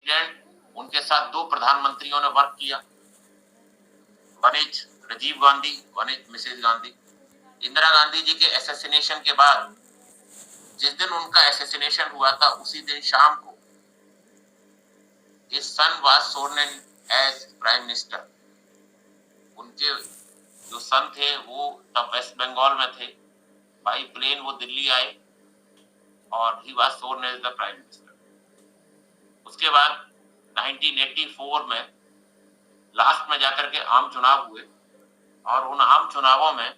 President, उनके साथ दो प्रधानमंत्रियों ने वर्क किया, one is Rajiv Gandhi, one is Mrs Gandhi. Indira Gandhi ji के एसेसिनेशन के बाद, जिस दिन उनका एसेसिनेशन हुआ था, उसी दिन शाम को his son was sworn in as prime minister. उनके जो सन थे वो तब वेस्ट बंगाल में थे, बाई प्लेन वो दिल्ली आए और he was sworn as the prime minister. उसके बाद 1984 में लास्ट में जाकर के आम चुनाव हुए और उन आम चुनावों में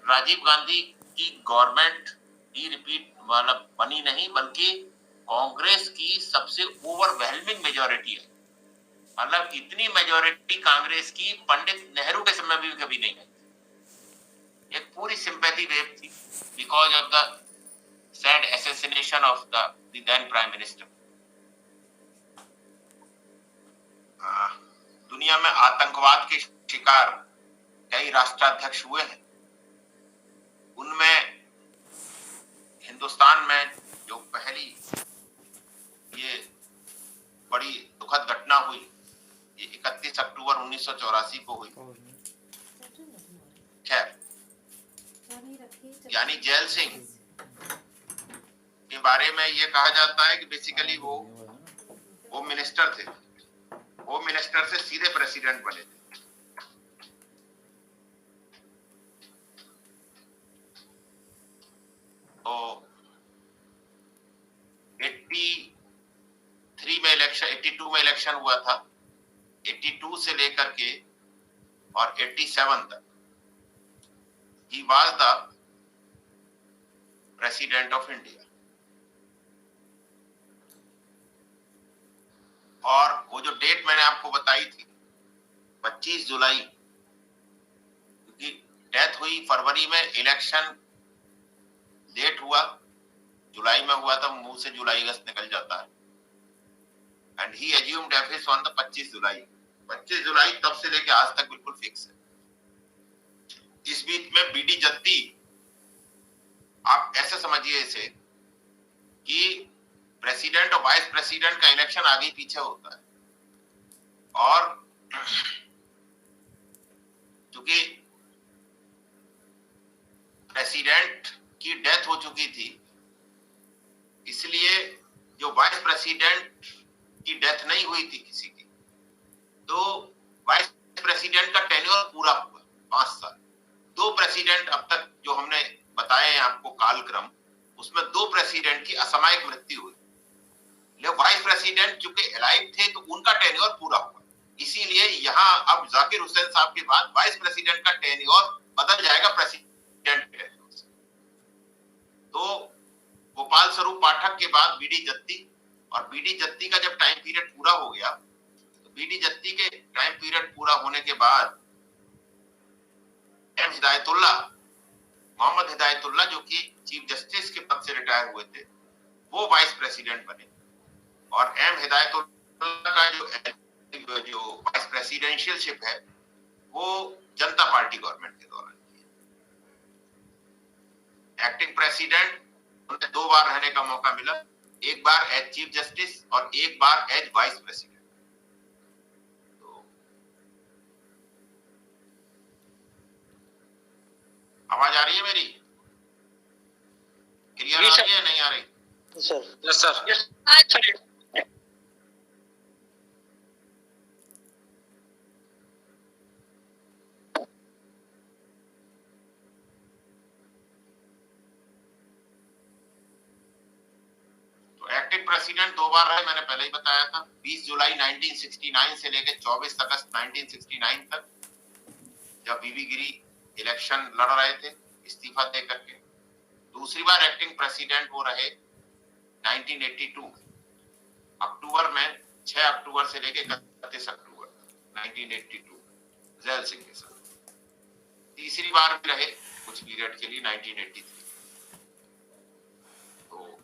राजीव गांधी की गवर्नमेंट ही रिपीट मतलब बनी नहीं, बल्कि कांग्रेस की सबसे ओवरवेलमिंग मेजॉरिटी है। मतलब इतनी मेजॉरिटी कांग्रेस की पंडित नेहरू के समय भी कभी नहीं है। एक पूरी सिंपैथी वेव थी because of the sad assassination of the then prime minister. दुनिया में आतंकवाद के शिकार कई राष्ट्राध्यक्ष हुए हैं। उनमें हिंदुस्तान में जो पहली ये बड़ी दुखद घटना हुई, ये 31 अक्टूबर 1984 को हुई। खैर, यानी जैल सिंह के बारे में ये कहा जाता है कि बेसिकली वो होम मिनिस्टर थे, होम मिनिस्टर से सीधे प्रेसिडेंट बने थे। तो 82 में इलेक्शन हुआ था, 82 से लेकर के और 87 तक he was the president of India. और वो जो डेट मैंने आपको बताई थी 25 जुलाई, क्योंकि डेथ हुई फरवरी में, इलेक्शन लेट हुआ, जुलाई में हुआ था, मुंह से जुलाई अगस्त निकल जाता है। And he assumed office on the 25 जुलाई। 25 जुलाई तब से लेके आज तक बिल्कुल फिक्स है। इस बीच में बीडी जत्ती, आप ऐसे समझिए इसे कि प्रेसिडेंट और वाइस प्रेसिडेंट का इलेक्शन आगे पीछे होता है, और क्योंकि प्रेसिडेंट की डेथ हो चुकी थी, इसलिए जो वाइस प्रेसिडेंट की डेथ नहीं हुई थी किसी की, तो वाइस प्रेसिडेंट का टेन्योर पूरा हुआ 5 साल। 2 प्रेसिडेंट अब तक जो हमने बताए हैं आपको कालक्रम, उसमें 2 प्रेसिडेंट की असामयिक मृत्यु हुई, लेकिन वाइस प्रेसिडेंट चूंकि अलाइव थे तो उनका टेन्योर पूरा हुआ। इसीलिए यहाँ अब जाकिर हुसैन साहब के बाद वाइस प्रेसिडेंट का टेन्योर बदल जाएगा प्रेसिडेंट टेन्योर से। तो गोपाल स्वरूप पाठक के बाद बीडी जत्ती, और बीडी जत्ती का जब टाइम पीरियड पूरा हो गया, तो बीडी जत्ती के टाइम पीरियड पूरा होने के बाद एम हिदायतुल्ला, मोहम्मद हिदायतुल्ला, जो कि चीफ जस्टिस के पद से रिटायर हुए थे, वो वाइस प्रेसिडेंट बने। और एम हिदायतुल्ला का जो वाइस प्रेसिडेंशियलशिप है वो जनता पार्टी गवर्नमेंट के दौरान की। एक्टिंग प्रेसिडेंट उन्हें 2 बार रहने का मौका मिला, एक बार एज चीफ जस्टिस और एक बार एज वाइस प्रेसिडेंट। तो आवाज आ रही है मेरी? क्लियर आ रही है, नहीं आ रही? Sir yes sir. Acting president 2 बार रहे, मैंने पहले ही बताया था। 20 जुलाई 1969 से लेकर 24 अगस्त 1969 तक, जब बीबी गिरी इलेक्शन लड़ रहे थे इस्तीफा दे करके। दूसरी बार एक्टिंग प्रेसिडेंट वो रहे 1982 में, अक्टूबर में, 6 अक्टूबर से लेकर 31 अक्टूबर 1982 जैल सिंह के साथ। तीसरी बार भी रहे कुछ पीरियड के लिए 1983। तो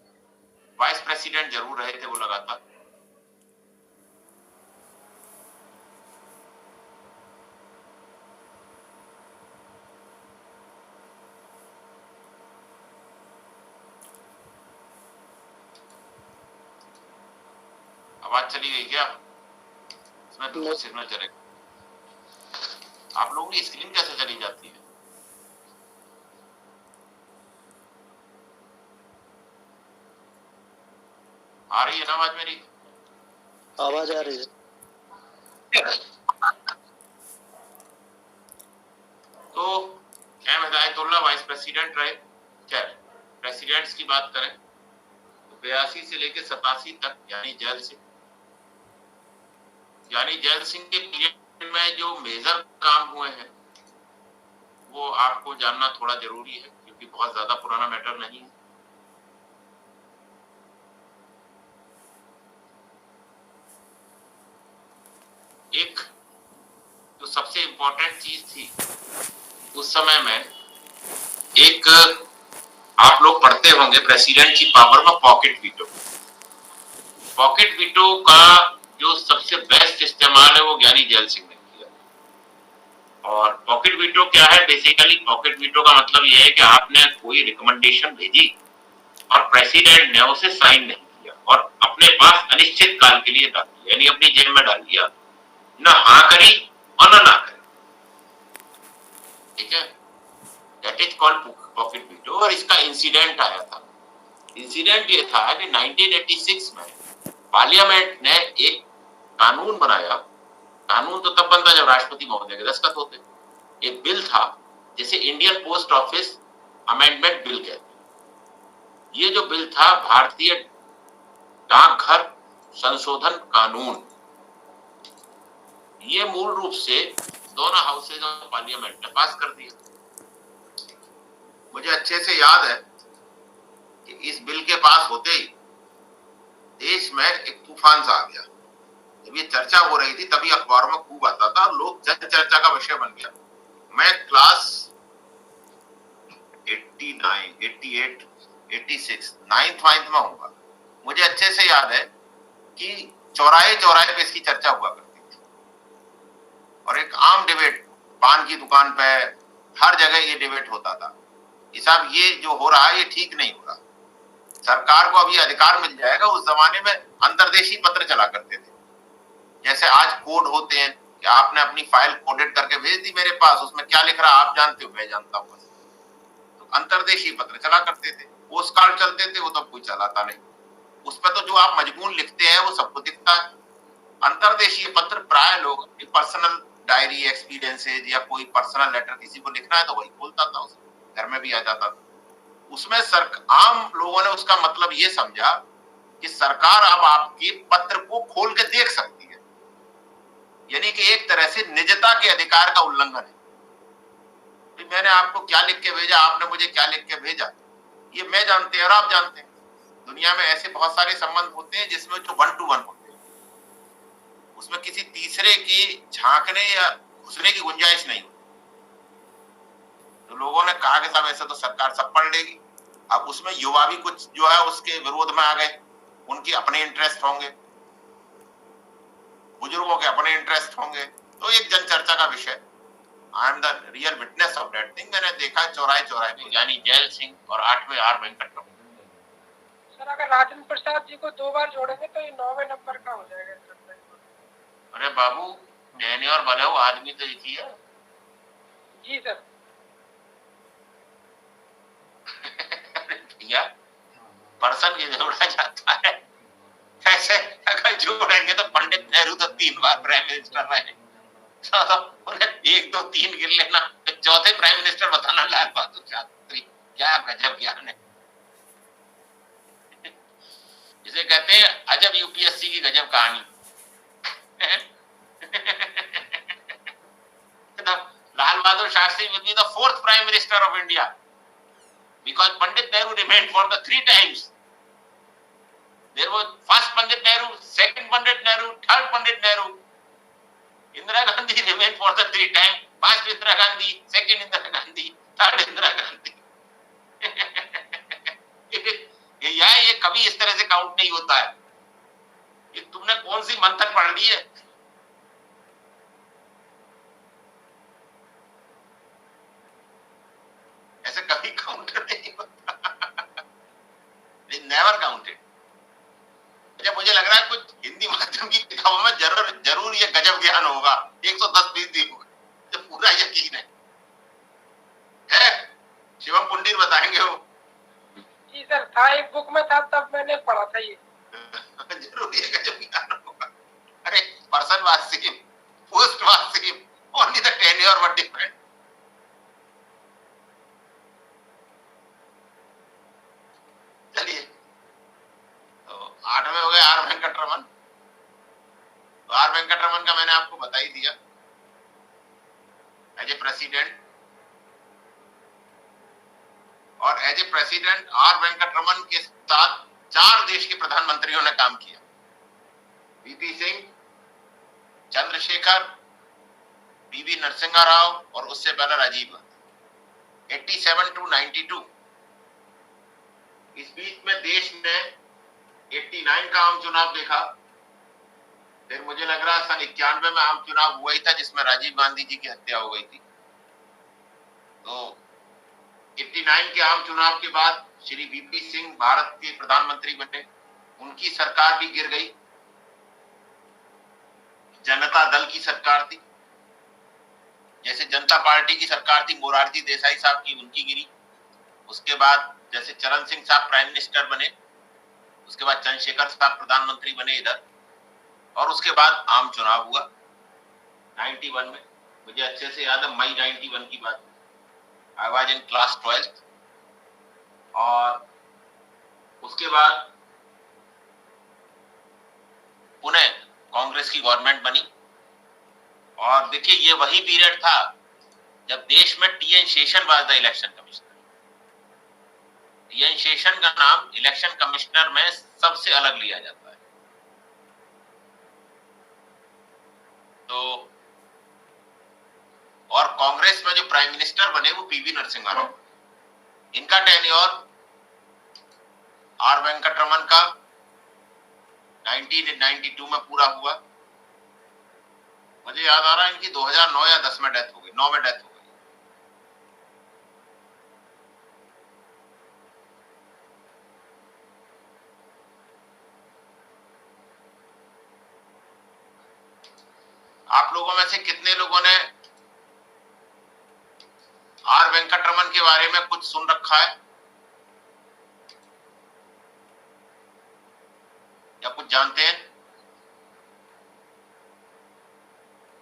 वाइस प्रेसिडेंट जरूर रहे थे वो लगातार। आवाज चली गई क्या? इसमें तो सिग्नल चलेगा। आप लोगों की स्क्रीन कैसे चली जाती है? आ रही है ना आवाज मेरी? आवाज आ रही है। तो एम हिदायतुल्ला वाइस प्रेसिडेंट रहे। क्या प्रेसिडेंट्स की बात करें तो 82 से लेकर 87 तक यानी जैल सिंह के पीरियड में जो मेजर काम हुए हैं वो आपको जानना थोड़ा जरूरी है, क्योंकि बहुत ज्यादा पुराना मैटर नहीं है। एक जो सबसे इंपॉर्टेंट चीज थी उस समय में, एक आप लोग पढ़ते होंगे प्रेसिडेंट की पावर में पॉकेट वीटो। पॉकेट वीटो का जो सबसे बेस्ट इस्तेमाल है वो ज्ञानी जैल सिंह ने किया। और पॉकेट वीटो क्या है? बेसिकली पॉकेट वीटो का मतलब यह है कि आपने कोई रिकमेंडेशन भेजी और प्रेसिडेंट ने उसे साइन नहीं किया और अपने पास अनिश्चित काल के लिए डाल दिया, यानी अपनी जेब में डाल दिया, ना हाँ करी और ना करी। ठीक है, that is called pocket veto. और इसका इंसिडेंट आया था। इंसिडेंट ये था कि 1986 में पार्लियामेंट ने एक कानून बनाया। कानून तो तब बनता जब राष्ट्रपति महोदय के दस्तखत होते। एक बिल था जिसे Indian post office amendment bill कहते हैं। ये जो बिल था भारतीय डाकघर संशोधन कानून, ये मूल रूप से दोनों हाउसेज ऑफ पार्लियामेंट ने पास कर दिया। मुझे अच्छे से याद है कि इस बिल के पास होते ही देश में एक तूफान सा आ गया। जब ये चर्चा हो रही थी तभी अखबारों में खूब आता था और लोग जन चर्चा का विषय बन गया। मैं क्लास 89, 88, 86 नाइन्थ वाइन्थ में होगा। मुझे अच्छे से याद है कि चौराहे चौराहे पे इसकी चर्चा हुआ करती थी और एक आम डिबेट, पान की दुकान पे हर जगह ये डिबेट होता था कि साहब ये जो हो रहा है ये ठीक नहीं हो रहा, सरकार को अभी अधिकार मिल जाएगा। उस जमाने में अंतर्देशीय पत्र चला करते थे, जैसे आज कोड होते हैं कि आपने अपनी फाइल कोडेड करके भेज दी मेरे पास, उसमें क्या लिख रहा आप जानते हो, मैं जानता हूँ। तो अंतर्देशीय पत्र चला करते थे, पोस्ट कार्ड चलते थे, वो तो कोई चलाता नहीं। उस पर तो जो आप मजमून लिखते हैं वो सबको दिखता है। अंतर्देशीय पत्र प्राय लोग पर्सनल डायरी, एक्सपीरियंसेस या कोई पर्सनल लेटर किसी को लिखना है तो वही खोलता था, उसमें घर में भी आ जाता था। उसमें आम लोगों ने उसका मतलब ये समझा कि सरकार अब आपके पत्र को खोल के देख सकती है, यानी कि एक तरह से निजता के अधिकार का उल्लंघन है। तो मैंने आपको क्या लिख के भेजा, आपने मुझे क्या लिख के भेजा, ये मैं जानते हैं और आप जानते हैं। दुनिया में ऐसे बहुत सारे संबंध होते हैं जिसमें जो 1 to 1 होते हैं, उसमें किसी तीसरे की झांकने या घुसने की गुंजाइश नहीं होती। तो लोगों ने कहा कि साहब ऐसे तो सरकार सब पढ़ लेगी। अब उसमें युवा भी कुछ जो है उसके विरोध में आ गए, उनके अपने इंटरेस्ट होंगे, बुजुर्गों के अपने इंटरेस्ट होंगे, तो एक जन चर्चा का विषय। I am the real witness of that thing. मैंने देखा चौराहे चौराहे पे यानी जैल सिंह और 8वें आर वेंकट। सर अगर राजेंद्र प्रसाद जी को 2 बार जोड़ेंगे तो ये 9वें नंबर का हो जाएगा। अरे बाबू, कहने और भले हो, आदमी तो एक ही है। जी सर। भैया पर्सन ये जोड़ा जाता है, ऐसे अगर जोड़ेंगे तो पंडित नेहरू तो 3 बार प्राइम मिनिस्टर रहे, तो उन्हें 1, 2, 3 गिर लेना, तो चौथे प्राइम मिनिस्टर बताना लाल बहादुर शास्त्री। क्या गजब ज्ञान है, जिसे कहते हैं अजब यूपीएससी की गजब कहानी। Lal Bahadur Shastri will be the 4th prime minister of India because Pandit Nehru remained for the 3 times. There was first Pandit Nehru, second Pandit Nehru, third Pandit Nehru. Indira Gandhi remained for the 3 times. First Indira Gandhi, second Indira Gandhi, third Indira Gandhi. ये कभी इस तरह से count नहीं होता है। ये तुमने कौन सी मंथन पढ़ ली है? ऐसे कभी काउंट नहीं होता। Never counted. जब मुझे लग रहा है कुछ हिंदी अब हमें जरूर ये गजब ज्ञान होगा, 110% होगा, तो पूरा यकीन है? शिवम पुंडीर बताएंगे वो। जी सर, था एक बुक में था, तब मैंने पढ़ा था ये। जरूर ये गजब ज्ञान होगा। अरे person was same, post was same, only the tenure were different. चलिए, तो 8वें हो गए आर वेंकटरमन। तो आर वेंकटरमन का मैंने आपको बता ही दिया एज ए प्रेसिडेंट, और as a president R Venkataraman के साथ 4 देश के प्रधानमंत्रियों ने काम किया, वीपी सिंह, चंद्रशेखर, पीवी नरसिम्हा राव और उससे पहले राजीव गांधी, 87 to 92। इस बीच में देश ने 89 का आम चुनाव देखा, फिर मुझे लग रहा है सन 91 में आम चुनाव हुआ ही था जिसमें राजीव गांधी जी की हत्या हो गई थी। तो 89 के आम चुनाव के बाद श्री वीपी सिंह भारत के प्रधानमंत्री बने, उनकी सरकार भी गिर गई, जनता दल की सरकार थी। जैसे जनता पार्टी की सरकार थी मोरारजी देसाई साहब की, उनकी गिरी। उसके बाद जैसे चरण सिंह साहब प्राइम मिनिस्टर बने, उसके बाद चंद्रशेखर साहब प्रधानमंत्री बने इधर, और उसके बाद आम चुनाव हुआ 91 में। मुझे अच्छे से याद है, मई 91 की बात, I was in class 12th। और उसके बाद पुनः कांग्रेस की गवर्नमेंट बनी, और देखिए ये वही पीरियड था जब देश में TN Seshan was the election commissioner. TN Seshan का नाम इलेक्शन कमिश्नर में सबसे अलग लिया जाता है। तो और कांग्रेस में जो प्राइम मिनिस्टर बने वो पीवी नरसिम्हा राव। इनका टेन्योर आर वेंकटरमन का 1992 में पूरा हुआ। मुझे याद आ रहा है इनकी 2009 या 10 में डेथ हो गई, 9 में डेथ हो गई। आप लोगों में से कितने लोगों ने आर वेंकटरमन के बारे में कुछ सुन रखा है या कुछ जानते हैं?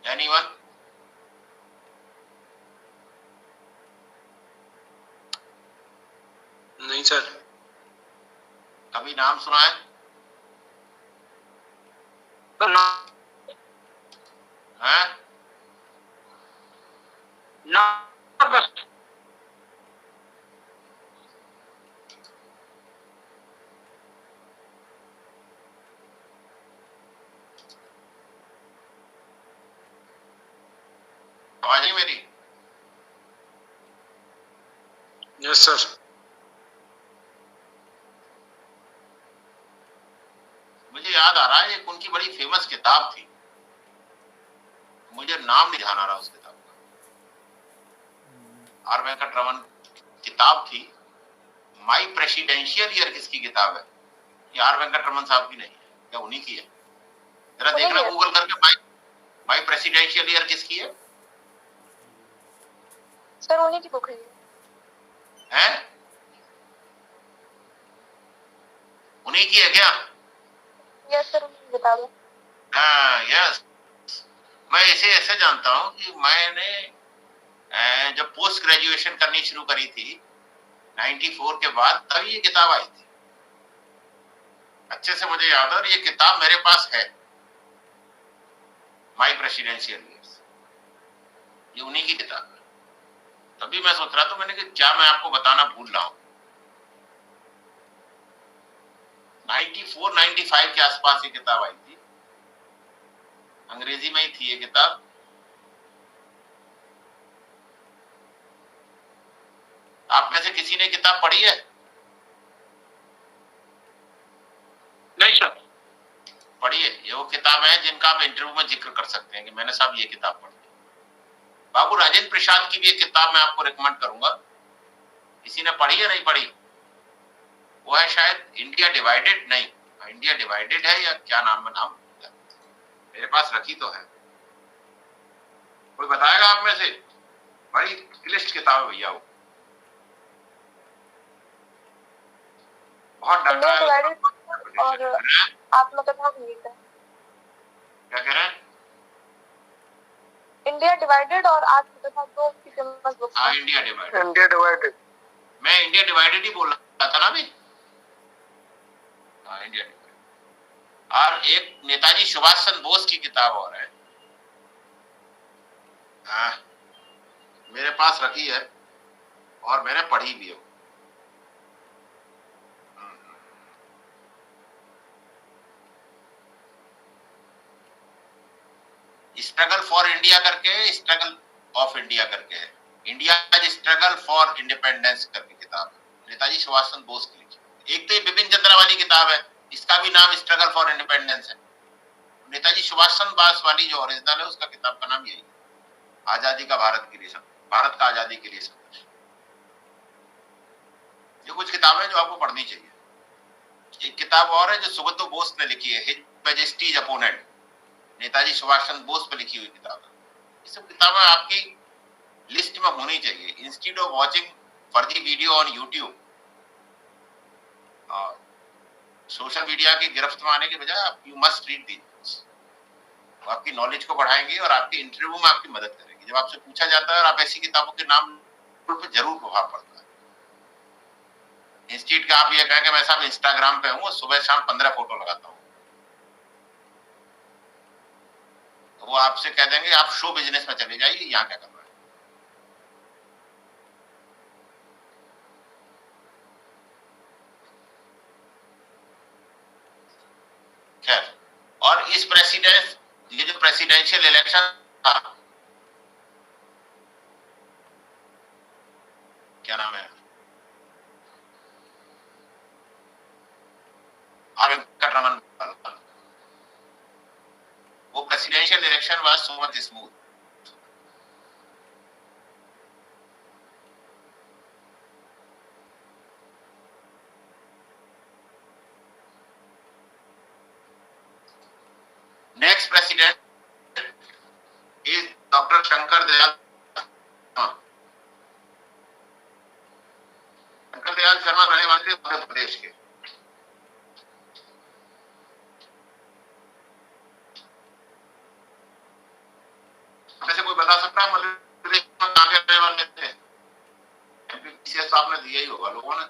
एनीवन? नहीं सर। कभी नाम सुना है? हैं? ना बस। आवाज नहीं मेरी? Yes sir. मुझे याद आ रहा है एक उनकी बड़ी फेमस किताब थी, मुझे नाम नहीं ध्यान आ रहा उस किताब का। आर वेंकटरमन किताब थी, माई प्रेसिडेंशियल ईयर किसकी किताब है? ये आर वेंकटरमन साहब की नहीं है क्या? उन्हीं की है? जरा देखना गूगल करके, माई प्रेसिडेंशियल ईयर किसकी है? सर उन्हीं की बुक है। हैं? उन्हीं की है क्या? यस सर, उन्हीं की किताब है। हाँ यस। मैं इसे ऐसे जानता हूँ कि मैंने जब पोस्ट ग्रेजुएशन करनी शुरू करी थी 94 के बाद, तभी ये किताब आई थी। अच्छे से मुझे याद है, और ये किताब मेरे पास है, माई प्रेसिडेंशियल ईयर्स, ये उन्हीं की किताब है। तभी मैं सोच रहा था, मैंने कि क्या मैं आपको बताना भूल रहा हूँ। 94-95 के आसपास ये किताब आई थी, अंग्रेजी में ही थी ये किताब। आप में से किसी ने किताब पढ़ी है? नहीं सर। पढ़िए, ये वो किताबें हैं जिनका आप इंटरव्यू में जिक्र कर सकते हैं कि मैंने साहब ये किताब पढ़ी। बाबू राजेंद्र प्रसाद की भी एक किताब मैं आपको रिकमेंड करूंगा, किसी ने पढ़ी है? नहीं पढ़ी? वो है शायद इंडिया डिवाइडेड, नहीं इंडिया डिवाइडेड है या क्या नाम है, नाम पास रखी तो है, कोई बताएगा आप में से? बड़ी क्लिष्ट किताब है भैया वो, बहुत डाटा इंडिया है डिवाइडेड और आत्मकथा भी लिखा है। क्या कह रहे हैं? इंडिया डिवाइडेड और आत्मकथा दो की फेमस बुक्स हाँ, हैं। India divided. India divided. मैं इंडिया डिवाइडेड ही बोल रहा था ना अभी। हाँ, इंडिया डिवाइडेड। और एक नेताजी सुभाष चंद्र बोस की किताब और है, मेरे पास रखी है और मैंने पढ़ी भी है। स्ट्रगल फॉर इंडिया करके, स्ट्रगल ऑफ इंडिया करके है, इंडिया स्ट्रगल फॉर इंडिपेंडेंस करके किताब है, नेताजी सुभाष चंद्र बोस की लिखी। एक तो ये बिपिन चंद्रा वाली किताब है, इसका भी नाम स्ट्रगल फॉर इंडिपेंडेंस है। नेताजी सुभाष चंद्र बोस वाली जो ओरिजिनल है उसका किताब का नाम यही है, आजादी का भारत के लिए संघर्ष, भारत का आजादी के लिए संघर्ष। ये कुछ किताबें जो आपको पढ़नी चाहिए। एक किताब और है जो सुब्रतो बोस ने लिखी है, his Majesty's opponent, Netaji Subhash Chandra Bose पर लिखी हुई किताब है। ये सब किताबें आपकी लिस्ट में होनी चाहिए। इंस्टीड ऑफ वॉचिंग फर्जी वीडियो ऑन यूट्यूब और सोशल मीडिया की गिरफ्त में आने के बजाय आप you must read these books. आपकी नॉलेज को बढ़ाएंगे और आपके इंटरव्यू में आपकी मदद करेंगे। जब आपसे पूछा जाता है और आप ऐसी किताबों के नाम पर जरूर प्रभाव पड़ता है। इंस्टीट्यूट का आप ये कहेंगे मैं साहब इंस्टाग्राम पे हूँ, सुबह शाम 15 फोटो लगाता हूँ, तो वो आपसे कह देंगे आप शो बिजनेस में चले जाइए, यहाँ क्या कर रहे हैं। खैर, और इस ये जो प्रेसिडेंशियल इलेक्शन था, क्या नाम है, वेंकटरमन, वो presidential election was so much smooth. Next president is doctor Shankar Dayal Sharma, रहने वाले मध्य प्रदेश के। से कोई बता सकता है मध्य प्रदेश में कहां के रहने वाले थे? एमपीसीएस आपने दिया ही होगा लोगों ने।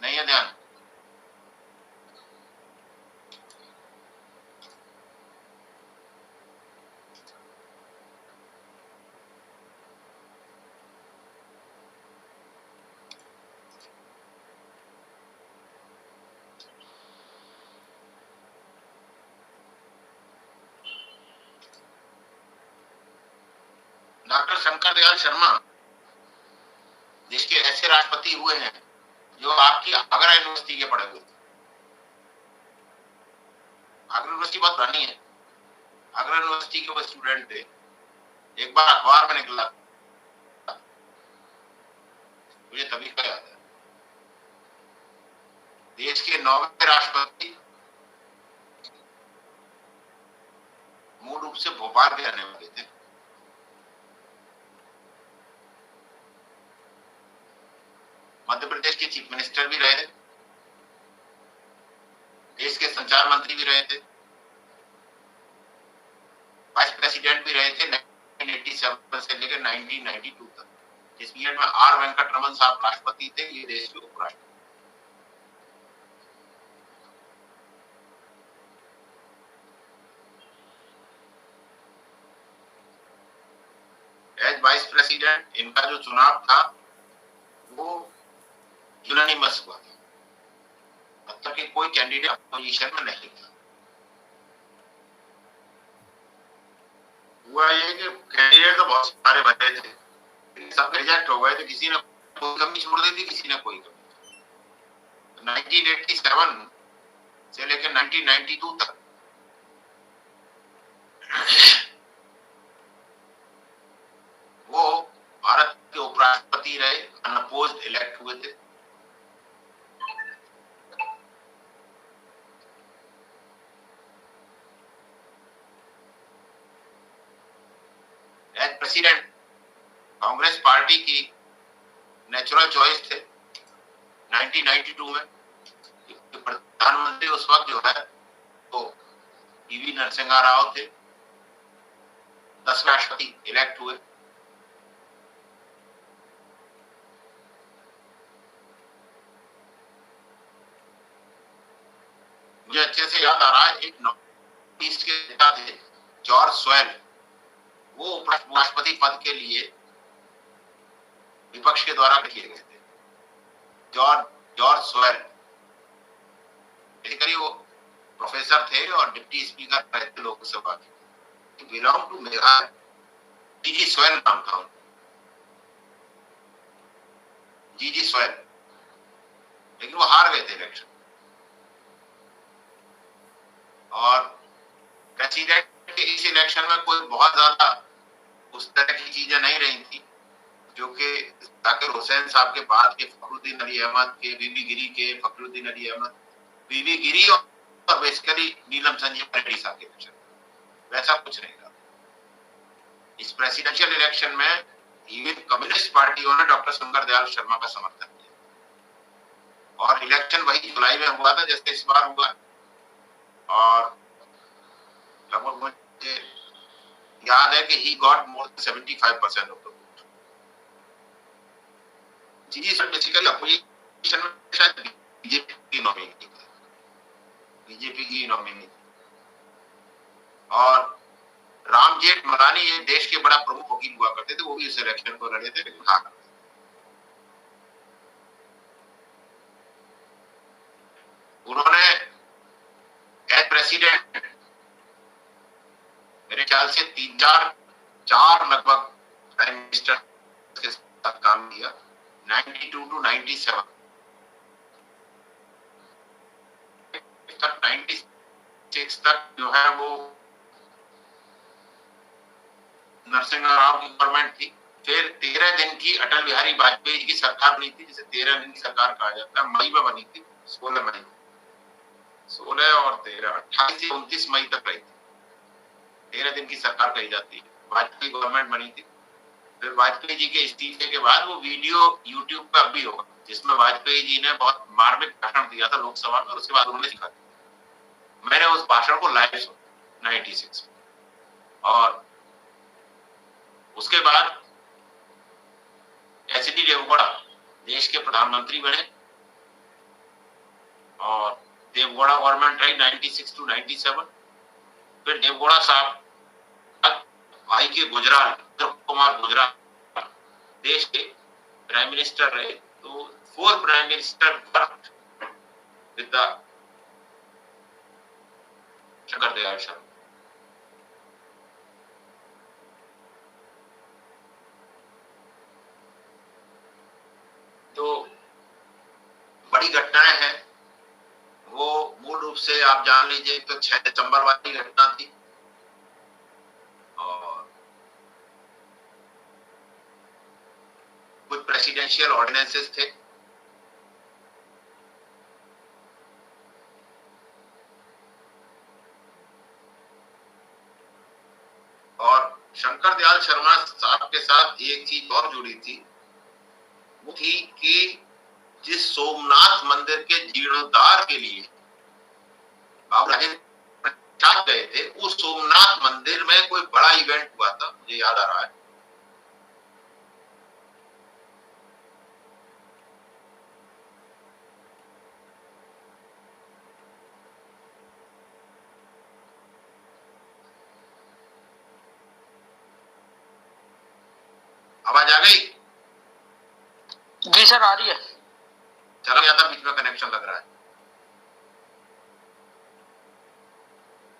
नहीं है ध्यान? डॉक्टर शंकर दयाल शर्मा देश के ऐसे राष्ट्रपति हुए हैं जो आपकी आगरा यूनिवर्सिटी के पढ़े हुए। आगरा यूनिवर्सिटी बहुत पुरानी है, आगरा यूनिवर्सिटी के वो स्टूडेंट थे। एक बार अखबार में निकला, मुझे तभी का याद है, देश के 9वें राष्ट्रपति मूल रूप से भोपाल के रहने वाले थे। मध्य प्रदेश के चीफ मिनिस्टर भी रहे, देश के संचार मंत्री भी रहे थे, वाइस प्रेसिडेंट भी रहे थे 1987 से लेकर 1992 तक। इस पीरियड में आर वेंकटरमन साहब राष्ट्रपति थे, ये देश के उपराष्ट्रपति। एज वाइस प्रेसिडेंट इनका जो चुनाव था वो यूनानिमस हुआ था, मतलब कि कोई कैंडिडेट अपोजिशन में नहीं था। हुआ ये कि कैंडिडेट तो बहुत सारे बचे थे, सब रिजेक्ट हो गए थे, किसी ने कोई कमी छोड़ दी थी, किसी ने कोई कमी। 1987 से लेकर 1992 तक हुए थे। एज प्रेसिडेंट कांग्रेस पार्टी की नेचुरल चॉइस थे 1992 में। प्रधानमंत्री उस वक्त जो है तो पीवी नरसिम्हा राव थे, 10 राष्ट्रपति इलेक्ट हुए। मुझे अच्छे से याद आ रहा है, एक नॉर्थ ईस्ट के नेता थे जॉर्ज स्वेल, वो उपराष्ट्रपति पद के लिए विपक्ष के द्वारा किए गए थे। जॉर्ज स्वेल बेसिकली वो प्रोफेसर थे और डिप्टी स्पीकर रहे थे लोकसभा के, बिलोंग टू मेघालय। जीजी स्वेल नाम था उनका, जीजी स्वेल, लेकिन वो हार गए थे इलेक्शन। और प्रेसिडेंट के इस इलेक्शन में कोई बहुत ज्यादा उस तरह की चीजें नहीं रही थी जो कि जाकिर हुसैन साहब के बाद के फखरुद्दीन अली अहमद के, बीबी गिरी के फखरुद्दीन अली अहमद, बीबी गिरी और बेसिकली नीलम संजीव रेड्डी साहब के इलेक्शन, वैसा कुछ नहीं था। इस प्रेसिडेंशियल इलेक्शन में इवन कम्युनिस्ट पार्टियों ने डॉक्टर शंकर दयाल शर्मा का समर्थन किया और इलेक्शन वही जुलाई में हुआ था जैसे इस बार हुआ। और लगभग मुझे याद है कि he got more than 75% of the vote. जी सर, बेसिकली अपोजिशन में शायद बीजेपी की नॉमिनी और राम जेठमलानी ये देश के बड़ा प्रमुख वकील हुआ करते थे, वो भी इस इलेक्शन को लड़े थे लेकिन हार गए। उन्होंने एज प्रेसिडेंट मेरे ख्याल से 3-4 लगभग प्राइम मिनिस्टर के साथ काम किया 92 to 97 तक। 96 तक जो है वो नरसिम्हा राव की गवर्नमेंट थी। फिर 13 दिन की अटल बिहारी वाजपेयी की सरकार बनी थी, जिसे 13 दिन की सरकार कहा जाता है। मई में बनी थी, 16 मई, 16 और 13, 28 से 29 मई तक रही थी। 13 दिन की सरकार कही जाती है। वाजपेयी गवर्नमेंट बनी थी। फिर वाजपेयी जी के इस्तीफे के बाद वो वीडियो यूट्यूब पर अब भी होगा जिसमें वाजपेयी जी ने बहुत मार्मिक भाषण दिया था लोकसभा में और उसके बाद उन्होंने सिखा दिया। मैंने उस भाषण को लाइव सुना 96 में। और उसके बाद एचडी देवगौड़ा देश के प्रधानमंत्री बने और देवगौड़ा गवर्नमेंट रही 96 to 97। फिर देवगौड़ा साहब भाई के गुजराल कुमार गुजराल देश के प्राइम मिनिस्टर रहे। तो 4 prime minister worked with the Shankar Dayal Sharma. तो बड़ी घटनाएं हैं वो मूल रूप से आप जान लीजिए तो 6 दिसंबर वाली घटना थी और कुछ प्रेसिडेंशियल ऑर्डिनेंसेस थे। और शंकर दयाल शर्मा साहब के साथ एक चीज और जुड़ी थी, वो थी कि जिस सोमनाथ मंदिर के जीर्णोद्धार के लिए बाबू राजेंद्र प्रसाद गए थे, उस सोमनाथ मंदिर में कोई बड़ा इवेंट हुआ था, मुझे याद आ रहा है। आवाज आ गई? जी सर, आ रही है। चला गया था, बीच में कनेक्शन लग रहा है।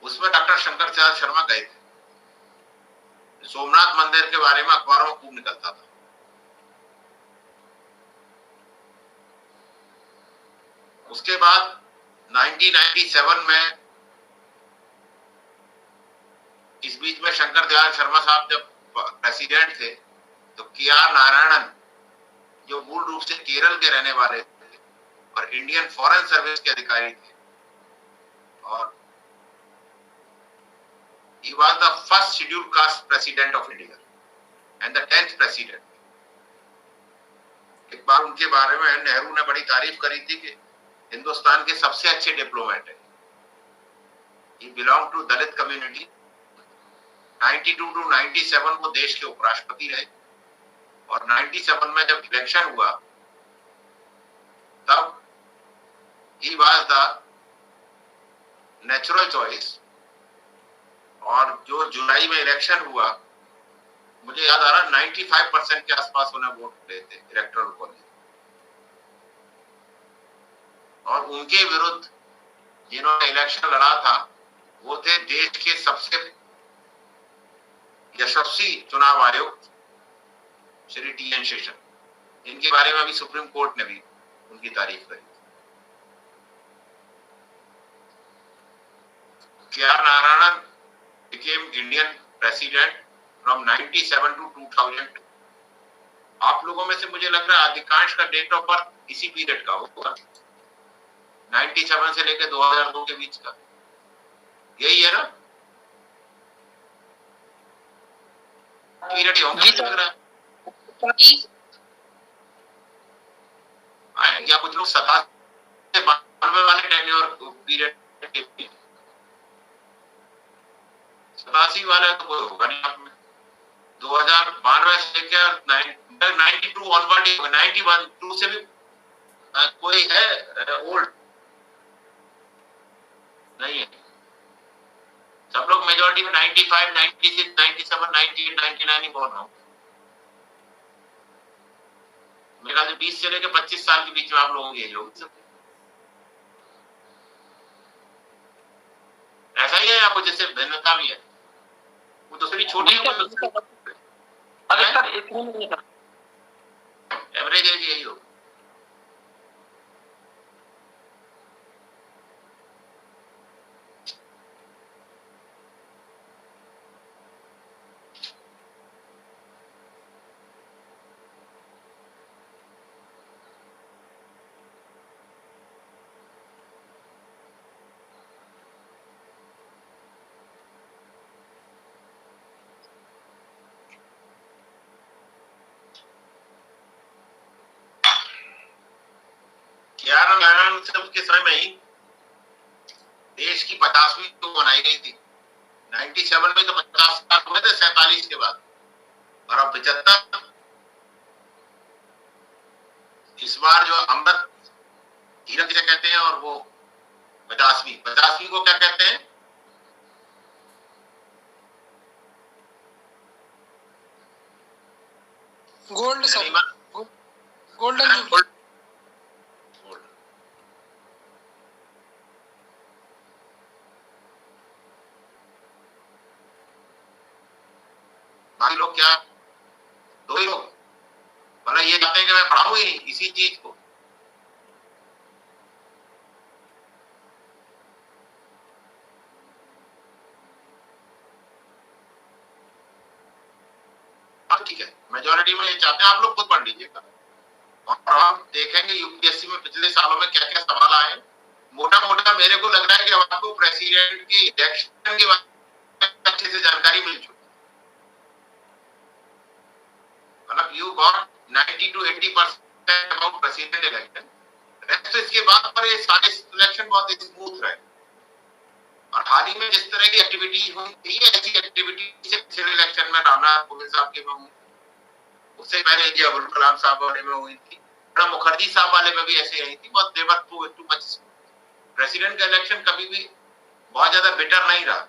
उसमें डॉक्टर शंकर दयाल शर्मा गए थे। सोमनाथ मंदिर के बारे में अखबारों में खूब निकलता था। उसके बाद 1997 में इस बीच में शंकर दयाल शर्मा साहब जब प्रेसिडेंट थे तो के आर नारायणन जो मूल रूप से केरल के रहने वाले थे और इंडियन फॉरेन सर्विस के अधिकारी थे, और he was the first scheduled caste president of India and the 10th president. एक बार उनके बारे में नेहरू ने बड़ी तारीफ करी थी कि हिंदुस्तान के सबसे अच्छे डिप्लोमेट है। He belonged to Dalit community. 92 to 97 वो देश के उपराष्ट्रपति रहे, और 97 में जब इलेक्शन हुआ तब he was the natural choice, और जो जुलाई में इलेक्शन हुआ, मुझे याद आ रहा 95% के आसपास उन्हें वोट दिए थे इलेक्टोरल कॉलेज, और उनके विरुद्ध जिन्होंने इलेक्शन लड़ा था वो थे देश के सबसे यशस्वी चुनाव आयुक्त श्री टी.एन. शेषन। इनके बारे में भी सुप्रीम कोर्ट ने भी उनकी तारीफ करी। KR. Narayanan became Indian president from 97 to 2000। आप लोगों में से मुझे लग रहा है अधिकांश का डेट ऑफ बर्थ इसी पीरियड का होगा, 97 से लेकर 2002 के बीच का, यही है ना पीरियड? होगा लग रहा है। क्या कुछ लोग 87 से 92 वाले टेन्योर पीरियड के 87 वाला तो कोई होगा नहीं आप में, 2092 से लेकर 92 ऑनवर्ड, 91 से भी कोई है ओल्ड नहीं है। सब लोग मेजॉरिटी में 95, 96, 97, 98, 99 ही बोल रहा हूँ। मेरे ख्याल से 20 से लेकर 25 साल के बीच में आप लोगों के लोग ऐसा ही है, या कुछ जैसे भिन्नता भी है? वो दूसरी छोटी एवरेज एज यही हो। के समय में ही देश की 50वीं तो मनाई गई थी। 97 में तो 50 साल हुए थे 47 के बाद, और अब 75। इस बार जो अमृत हीरा किसे कहते हैं, और वो 50वीं को क्या कहते हैं? Gold sir, golden jubilee. बाकी लोग क्या, दो ही लोग मतलब ये चाहते हैं कि मैं पढ़ाऊं ही इसी चीज को। ठीक है, मेजॉरिटी में ये चाहते हैं, आप लोग खुद पढ़ लीजिएगा और हम देखेंगे यूपीएससी में पिछले सालों में क्या क्या सवाल आए। मोटा मोटा मेरे को लग रहा है कि आपको प्रेसिडेंट की इलेक्शन के बारे में अच्छे से जानकारी मिल चुकी, मतलब you got 90 to 80% about president election. Rest इसके बाद पर ये सारे इलेक्शन बहुत स्मूथ रहे, और हाल ही में जिस तरह की एक्टिविटी हुई थी ऐसी एक्टिविटी से पिछले इलेक्शन में रामनाथ कोविंद साहब के में हुई, उससे पहले जी अब्दुल कलाम साहब वाले में हुई थी, प्रणब मुखर्जी साहब वाले में भी ऐसे ही थी। बहुत देवर टू मच। प्रेसिडेंट का इलेक्शन कभी भी बहुत ज्यादा बेटर नहीं रहा,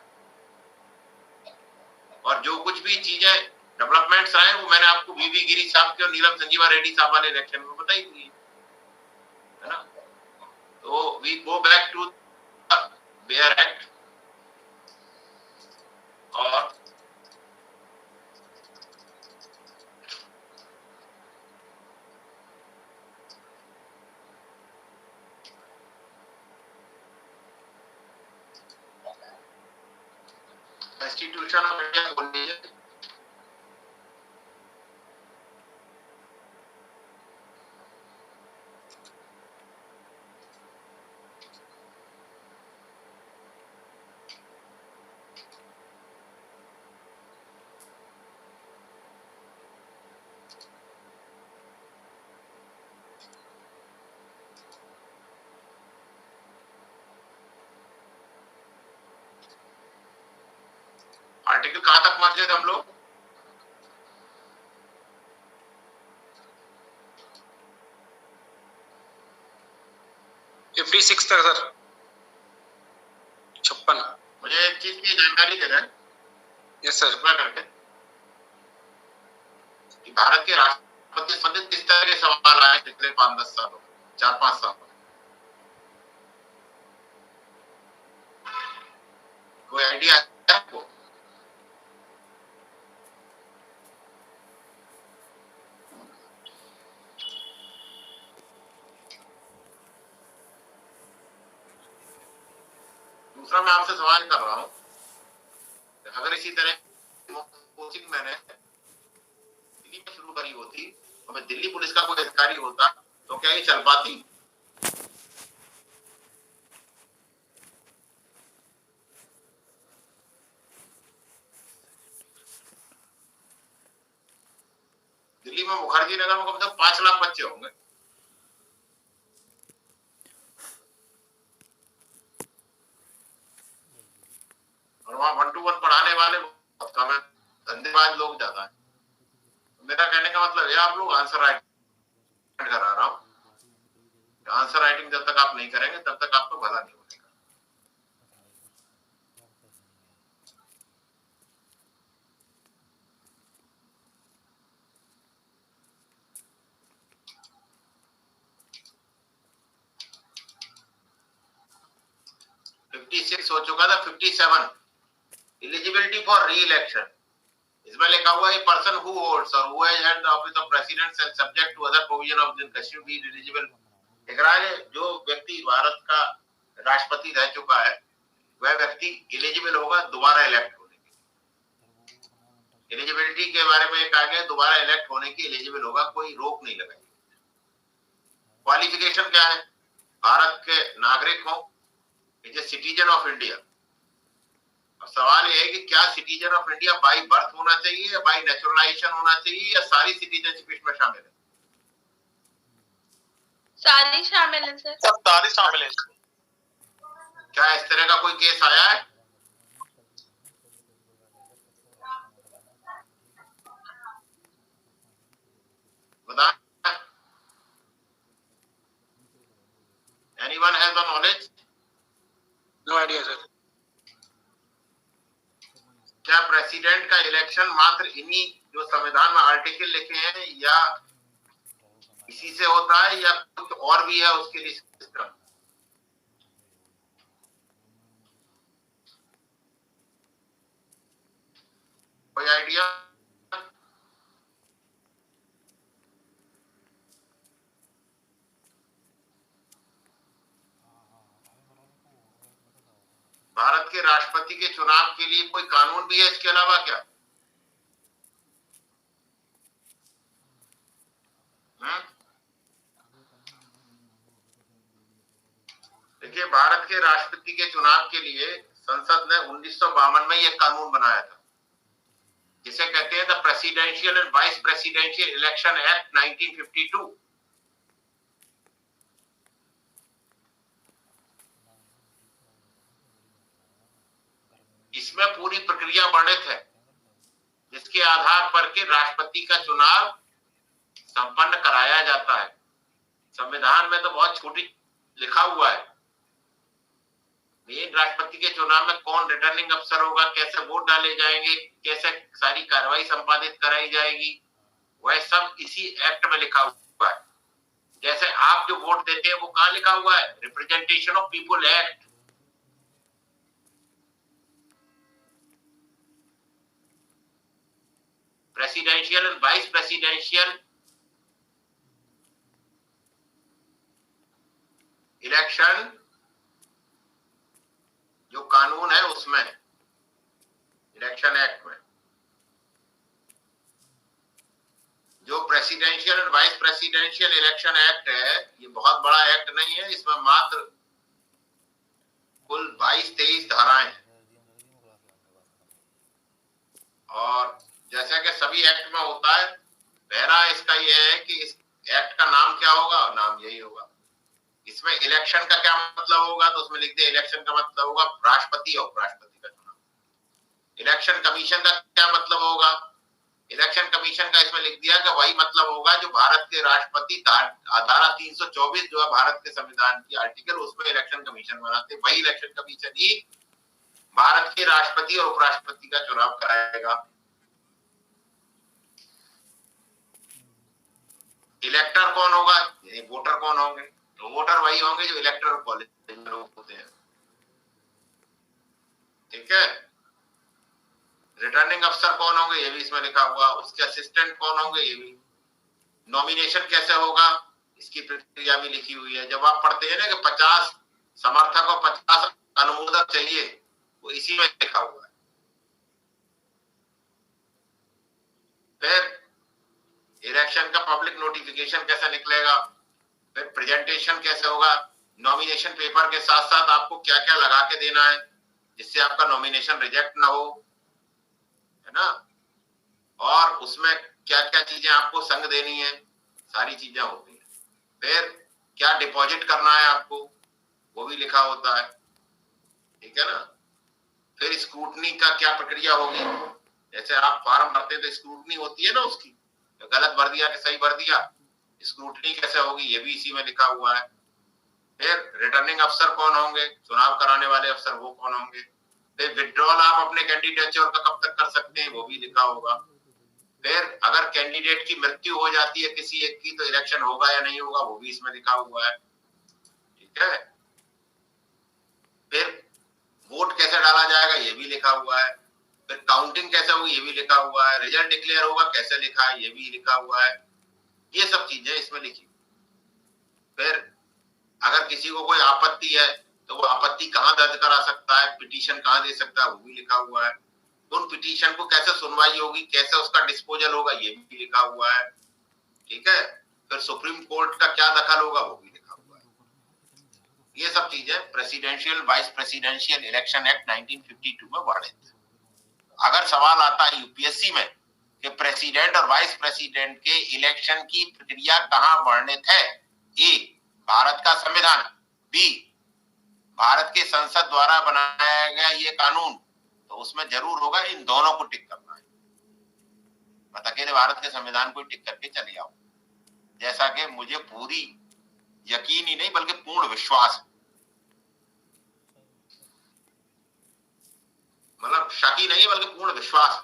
और जो कुछ भी चीजें डेवलपमेंट्स आए वो मैंने आपको वीवी गिरी साहब के और नीलम संजीवा रेड्डी साहब वाले इलेक्शन में बताई थी, है ना। तो we go back to bare act, और इंस्टीट्यूशन ऑफ इंडिया बोल दीजिए। आर्टिकल कहां तक पहुंचे थे हम लोग? फिफ्टी सिक्स तक सर, 56। मुझे एक चीज की जानकारी दे रहे हैं यस सर। कृपया करके कि भारत के राष्ट्रपति से संबंधित किस तरह के सवाल आए पिछले 5-10 सालों, 4-5 साल, कोई आइडिया है आपको? दूसरा मैं आपसे सवाल कर रहा हूं, अगर इसी तरह कोचिंग मैंने दिल्ली में शुरू करी होती और मैं दिल्ली पुलिस का कोई अधिकारी होता तो क्या ये चल पाती? दिल्ली में मुखर्जी नगर में कम से कम 5 लाख बच्चे होंगे, और वहां 1 to 1 पढ़ाने वाले बहुत कम है, धंधेबाज लोग ज्यादा है। मेरा कहने का मतलब है आप लोग आंसर राइटिंग करा रहा हूं, आंसर राइटिंग जब तक आप नहीं करेंगे तब तक आपको भला नहीं होगा। फिफ्टी 56 हो चुका था, 57 एलिजिबिलिटी फॉर री इलेक्शन, इसमें लिखा हुआ है पर्सन हु होल्ड्स और who has held the office of president and subject to other provision of the constitution be eligible. लिख रहा है जो व्यक्ति भारत का राष्ट्रपति रह चुका है वह व्यक्ति एलिजिबल होगा दोबारा इलेक्ट होने की। एलिजिबिलिटी के बारे में कहा गया दोबारा इलेक्ट होने की एलिजिबल होगा, कोई रोक नहीं लगाई। क्वालिफिकेशन क्या है? भारत के नागरिक हो, is a citizen of India. अब सवाल यह है कि क्या citizen of India by birth होना चाहिए या बाई नेचुरलाइजेशन होना चाहिए या सारी सिटीजनशिप इसमें शामिल है? सारी शामिल है सर। सारी शामिल है। क्या इस तरह का कोई केस आया है? बताएं। Anyone has the knowledge? No idea sir. क्या प्रेसिडेंट का इलेक्शन मात्र इन्हीं जो संविधान में आर्टिकल लिखे हैं या इसी से होता है या कुछ और भी है उसके लिए सिस्टम? कोई आइडिया? भारत के राष्ट्रपति के चुनाव के लिए कोई कानून भी है इसके अलावा क्या? देखिए, भारत के राष्ट्रपति के चुनाव के लिए संसद ने 1952 में यह कानून बनाया था जिसे कहते हैं the presidential and vice presidential election act 1952। इसमें पूरी प्रक्रिया वर्णित है जिसके आधार पर के राष्ट्रपति का चुनाव संपन्न कराया जाता है। संविधान में तो बहुत छोटी लिखा हुआ है, मेन राष्ट्रपति के चुनाव में कौन रिटर्निंग अफसर होगा, कैसे वोट डाले जाएंगे, कैसे सारी कार्रवाई संपादित कराई जाएगी, वह सब इसी एक्ट में लिखा हुआ है। जैसे आप जो वोट देते हैं वो कहाँ लिखा हुआ है? Representation of people act. Presidential and vice presidential election जो कानून है उसमें, इलेक्शन एक्ट में, जो presidential and vice presidential election act है, ये बहुत बड़ा एक्ट नहीं है, इसमें मात्र कुल 22-23 धाराएं हैं। और जैसा कि सभी एक्ट में होता है, पहला इसका यह है कि इस एक्ट का नाम क्या होगा, नाम यही होगा। इसमें इलेक्शन का क्या मतलब होगा, तो उसमें लिखते हैं इलेक्शन का मतलब होगा राष्ट्रपति और उपराष्ट्रपति का चुनाव। इलेक्शन इलेक्शन कमीशन का क्या मतलब होगा? इलेक्शन कमीशन का इसमें लिख दिया कि वही मतलब होगा जो भारत के राष्ट्रपति धारा 324 जो है भारत के संविधान की आर्टिकल, उसमें इलेक्शन कमीशन बनाते, वही इलेक्शन कमीशन ही भारत के राष्ट्रपति और उपराष्ट्रपति का चुनाव कराएगा। इलेक्टर कौन होगा? वोटर कौन होंगे? तो वोटर वही होंगे जो इलेक्टोरल कॉलेज में लोग होते हैं। ठीक है। रिटर्निंग अफसर कौन होंगे ये भी इसमें लिखा हुआ, उसके असिस्टेंट कौन होंगे ये भी। नॉमिनेशन कैसे होगा इसकी प्रक्रिया भी लिखी हुई है। जब आप पढ़ते हैं ना कि 50 समर्थक और 50 अनुमोदक चाहिए, वो इसी में लिखा हुआ है। फिर इलेक्शन का पब्लिक नोटिफिकेशन कैसे निकलेगा, फिर प्रेजेंटेशन कैसे होगा, नॉमिनेशन पेपर के साथ साथ आपको क्या क्या लगा के देना है जिससे आपका नॉमिनेशन रिजेक्ट ना हो, है ना, और उसमें क्या क्या चीजें आपको संग देनी है, सारी चीजें होती है। फिर क्या डिपॉजिट करना है आपको, वो भी लिखा होता है। ठीक है ना। फिर स्क्रूटनी का क्या प्रक्रिया होगी, जैसे आप फॉर्म भरते हैं तो स्क्रूटनी होती है ना उसकी, तो गलत भर दिया कि सही भर दिया, स्क्रूटनी कैसे होगी ये भी इसी में लिखा हुआ है। फिर रिटर्निंग अफसर कौन होंगे, चुनाव कराने वाले अफसर वो कौन होंगे। फिर विड्रॉल आप अपने कैंडिडेचर का कब तक कर सकते हैं वो भी लिखा होगा। फिर अगर कैंडिडेट की मृत्यु हो जाती है किसी एक की तो इलेक्शन होगा या नहीं होगा वो भी इसमें लिखा हुआ है। ठीक है। फिर वोट कैसे डाला जाएगा ये भी लिखा हुआ है। फिर काउंटिंग कैसे होगी ये भी लिखा हुआ है। रिजल्ट डिक्लेयर होगा कैसे लिखा है ये भी लिखा हुआ है। ये सब चीजें इसमें लिखी। फिर अगर किसी को कोई आपत्ति है तो वो आपत्ति कहाँ दर्ज करा सकता है, पिटीशन कहाँ दे सकता है वो भी लिखा हुआ है। उन पिटीशन को कैसे सुनवाई होगी, कैसे उसका डिस्पोजल होगा ये भी लिखा हुआ है। ठीक है। फिर सुप्रीम कोर्ट का क्या दखल होगा वो भी लिखा हुआ है। ये सब चीजें presidential vice presidential election act 1952 में वर्णित है। अगर सवाल आता है यूपीएससी में कि प्रेसिडेंट और वाइस प्रेसिडेंट के इलेक्शन की प्रक्रिया कहाँ वर्णित है, ए भारत का संविधान, बी भारत के संसद द्वारा बनाया गया ये कानून, तो उसमें जरूर होगा इन दोनों को टिक करना है। मत अकेले भारत के संविधान को टिक करके चले आओ, जैसा कि मुझे पूरी यकीन ही नहीं बल्कि पूर्ण विश्वास है, मतलब शक ही नहीं बल्कि पूर्ण विश्वास है।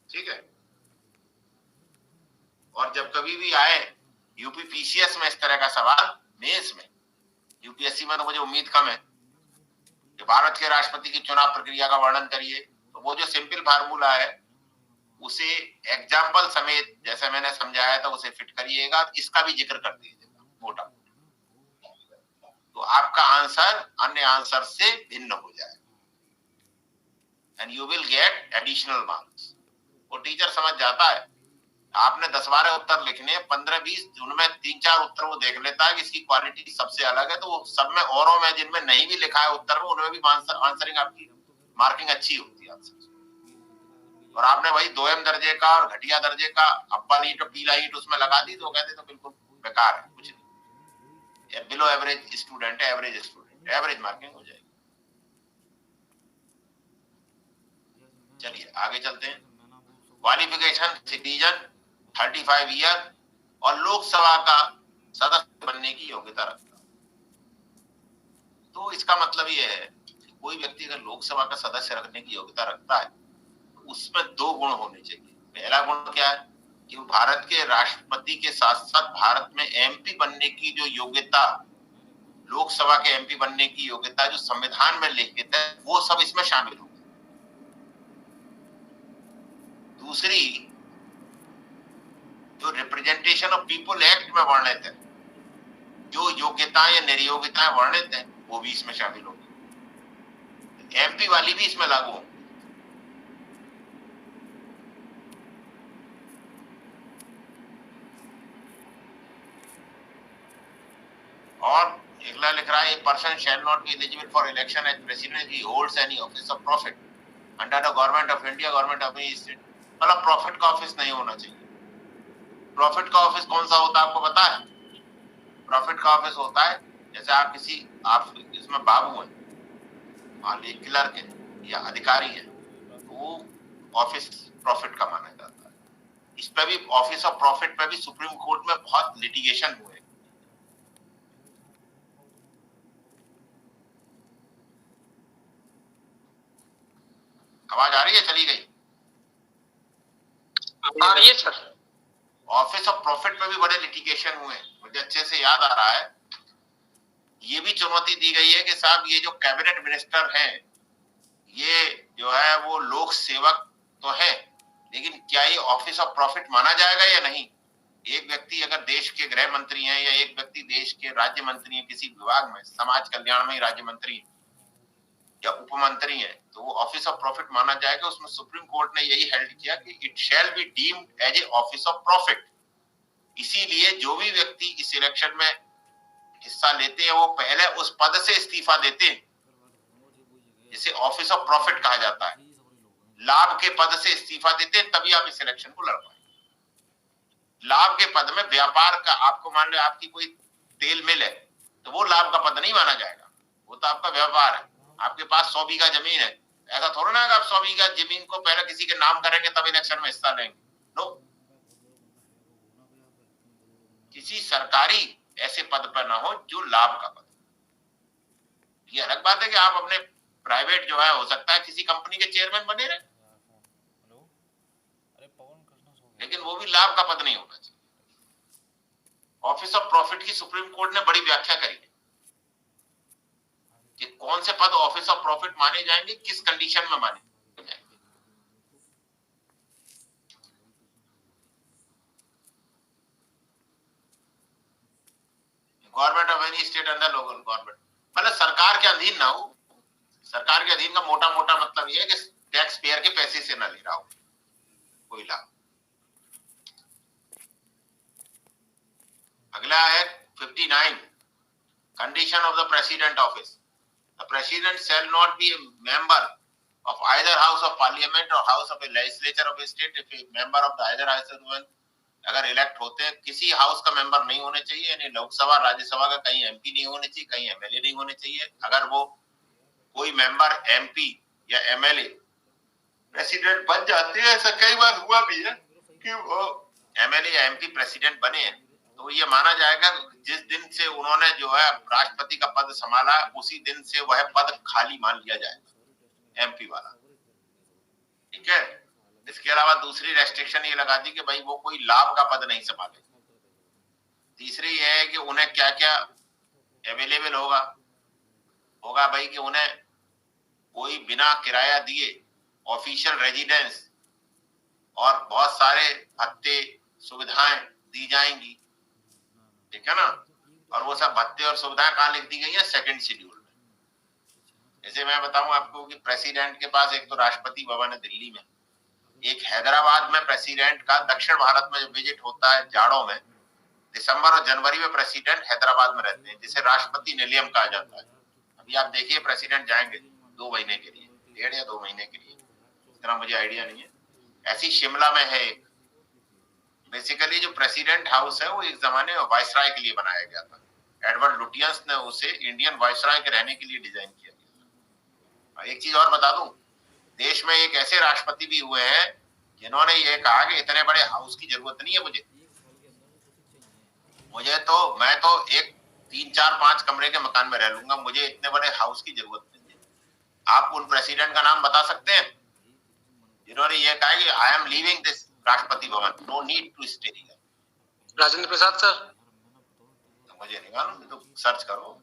ठीक है। और जब कभी भी आए यूपी पीसीएस में इस तरह का सवाल, मेंस में, यूपीएससी में तो मुझे उम्मीद कम है कि भारत के राष्ट्रपति की चुनाव प्रक्रिया का वर्णन करिए, तो वो जो सिंपल फार्मूला है उसे एग्जाम्पल समेत जैसे मैंने समझाया था उसे फिट करिएगा, इसका भी जिक्र कर दीजिएगा मोटा, तो आपका आंसर अन्य आंसर से भिन्न हो जाएगा and you will get additional marks. वो टीचर समझ जाता है आपने 10-12 उत्तर लिखने, 15-20 उनमें 3-4 उत्तर वो देख लेता है कि इसकी क्वालिटी सबसे अलग है, तो वो सब में औरों में जिनमें नहीं भी लिखा है उत्तर में उनमें भी आंसरिंग आपकी मार्किंग अच्छी होती है आंसर। और आपने वही 2M दर्जे का और घटिया दर्जे का अप्पा नीट और पीला ईट उसमें लगा दी तो कहते तो बिल्कुल बेकार है, कुछ नहीं, बिलो एवरेज स्टूडेंट है, एवरेज स्टूडेंट, एवरेज मार्किंग हो जाएगी। चलिए आगे चलते हैं। क्वालिफिकेशन सिटीजन 35 ईयर और लोकसभा का सदस्य बनने की योग्यता रखता है। तो इसका मतलब ये है कि कोई व्यक्ति अगर लोकसभा का सदस्य रखने की योग्यता रखता है तो उसमें 2 गुण होने चाहिए। पहला गुण क्या है कि भारत के राष्ट्रपति के साथ साथ भारत में एमपी बनने की जो योग्यता, लोकसभा के एमपी बनने की योग्यता जो संविधान में लिखित है वो सब इसमें शामिल होगी। दूसरी जो रिप्रेजेंटेशन ऑफ पीपल एक्ट में वर्णित है, जो योग्यताएं या निर्योग्यताएं वर्णित है वो भी इसमें शामिल होगी, एमपी वाली भी इसमें लागू होगी। और अगला लिख रहा है, a person shall not be eligible for election as president he holds any office of profit under the government of India, government of any state. मतलब प्रॉफिट का ऑफिस नहीं होना चाहिए। प्रॉफिट का ऑफिस कौन सा होता है आपको पता है? प्रॉफिट का ऑफिस होता है जैसे आप आप इसमें बाबू हैं, मान लीजिए क्लर्क है या अधिकारी है, तो वो ऑफिस प्रॉफिट का माना जाता है। इस पे भी ऑफिस ऑफ प्रॉफिट पे भी सुप्रीम कोर्ट में बहुत लिटिगेशन हुए। आवाज आ रही है, चली गई? आ रही है सर। ऑफिस ऑफ प्रॉफिट पे भी बड़े लिटिगेशन हुए, मुझे अच्छे से याद आ रहा है। ये भी चुनौती दी गई है कि साहब ये जो कैबिनेट मिनिस्टर हैं, ये जो है वो लोक सेवक तो है, लेकिन क्या ये ऑफिस ऑफ प्रॉफिट माना जाएगा या नहीं? एक व्यक्ति अगर देश के गृह मंत्री हैं या एक व्यक्ति देश के राज्य मंत्री हैं, किसी विभाग में समाज कल्याण में राज्य मंत्री या उप मंत्री हैं, तो वो ऑफिस ऑफ प्रॉफिट माना जाएगा? उसमें सुप्रीम कोर्ट ने यही हेल्ड किया कि it shall be deemed as a office of profit. इसीलिए जो भी व्यक्ति इस इलेक्शन में हिस्सा लेते हैं वो पहले उस पद से इस्तीफा देते हैं, जिसे ऑफिस ऑफ प्रॉफिट कहा जाता है। लाभ के पद से इस्तीफा देते हैं, तभी आप इस इलेक्शन को लड़ पाएंगे। लाभ के पद में व्यापार का, आपको मान लो आपकी कोई तेल मिल है, तो वो लाभ का पद नहीं माना जाएगा, वो तो आपका व्यापार है। आपके पास 100 बीघा जमीन है, ऐसा थोड़ा ना है कि आप 100 बीघा जमीन को पहले किसी के नाम करेंगे तब इलेक्शन में हिस्सा लेंगे। नो, किसी सरकारी ऐसे पद पर ना हो जो लाभ का पद। ये अलग बात है कि आप अपने प्राइवेट जो है, हो सकता है किसी कंपनी के चेयरमैन बने रहे, लेकिन वो भी लाभ का पद नहीं होना चाहिए। ऑफिस ऑफ प्रॉफिट की सुप्रीम कोर्ट ने बड़ी व्याख्या करी है कि कौन से पद ऑफिस ऑफ प्रॉफिट माने जाएंगे, किस कंडीशन में माने जाएंगे। Government of any state under local government, मतलब सरकार के अधीन ना हो। सरकार के अधीन का मोटा मोटा मतलब ये है कि टैक्स पेयर के पैसे से ना ले रहा हो कोई लाभ। अगला है 59, condition of the president office. The president shell not B A member of either house of parliament or house of a legislature of a state if a member of the either house of अगर elect होते हैं, किसी house का member नहीं होने चाहिए, यानी लोकसभा राज्यसभा का कहीं एमपी नहीं होने चाहिए, कहीं एमएलए नहीं होने चाहिए। अगर वो कोई मेंबर एमपी या एमएलए प्रेसिडेंट बन जाते हैं, ऐसा कई बार हुआ भी है कि वो एमएलए या एमपी प्रेसिडेंट बने हैं, तो ये माना जाएगा जिस दिन से उन्होंने जो है राष्ट्रपति का पद संभाला, उसी दिन से वह पद खाली मान लिया जाएगा एमपी वाला। ठीक है। इसके अलावा दूसरी रेस्ट्रिक्शन ये लगा दी कि भाई वो कोई लाभ का पद नहीं संभाले। तीसरी ये है कि उन्हें क्या क्या अवेलेबल होगा भाई कि उन्हें कोई बिना किराया दिए ऑफिशियल रेजिडेंस और बहुत सारे भत्ते सुविधाएं दी जाएंगी। ठीक है ना। और वो सब भत्ते और सुविधाएं कहाँ लिख दी गई है? सेकंड शेड्यूल में। जैसे मैं बताऊं आपको कि प्रेसिडेंट के पास एक तो राष्ट्रपति भवन है दिल्ली में, एक हैदराबाद में प्रेसिडेंट का दक्षिण भारत में विजिट होता है जाड़ों में, दिसंबर और जनवरी में प्रेसिडेंट हैदराबाद में रहते हैं, जिसे राष्ट्रपति निलयम कहा जाता है। अभी आप देखिए प्रेसिडेंट जाएंगे 2 महीने के लिए, 1.5 या 2 महीने के लिए, इतना मुझे आइडिया नहीं है। ऐसी शिमला में है एक। बेसिकली जो प्रेसिडेंट हाउस है वो एक जमाने में वायसराय के लिए बनाया गया था। एडवर्ड लुटियंस ने उसे इंडियन वायसराय के रहने के लिए डिजाइन किया गया। एक चीज और बता दूं, देश में एक ऐसे राष्ट्रपति भी हुए हैं जिन्होंने ये कहा कि इतने बड़े हाउस की जरूरत नहीं है मैं तो एक 3, 4, 5 कमरे के मकान में रह लूंगा, मुझे इतने बड़े हाउस की जरूरत नहीं है। आप उन प्रेसिडेंट का नाम बता सकते हैं जिन्होंने ये कहा कि I am leaving this Rashtrapati Bhavan, no need to stay here? Rajendra Prasad sir. तो मुझे नहीं मालूम, तो सर्च करो।